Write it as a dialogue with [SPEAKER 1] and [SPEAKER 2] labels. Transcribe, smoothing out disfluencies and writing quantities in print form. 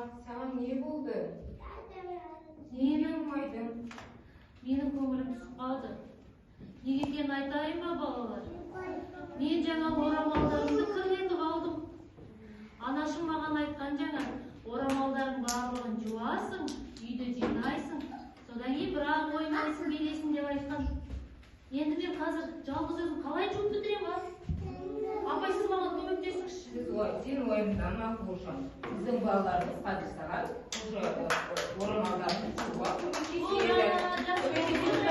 [SPEAKER 1] Саған не болды?
[SPEAKER 2] Ненің айдың? Менің көңілім түсіп қалды. Неге екенін айтайын ба балалар? Мен жаңа орамалдарымды кірлетіп алдым. Анашым маған айтқан жаңа, орамалдардың барлығын жуасың, үйді жинайсың, содан кейін бірақ ойнайсың, келесің деп айтқан. Енді мен қазір жалғыз өзім қалай жуып бітірем ба? Апай, сіз маған көмектесіңізші.
[SPEAKER 1] Сен ойыңнан мақұлжан. Біздің балаларымыз қазір саған уже орамалдарын жууға көмектеседі. Көмектеседі.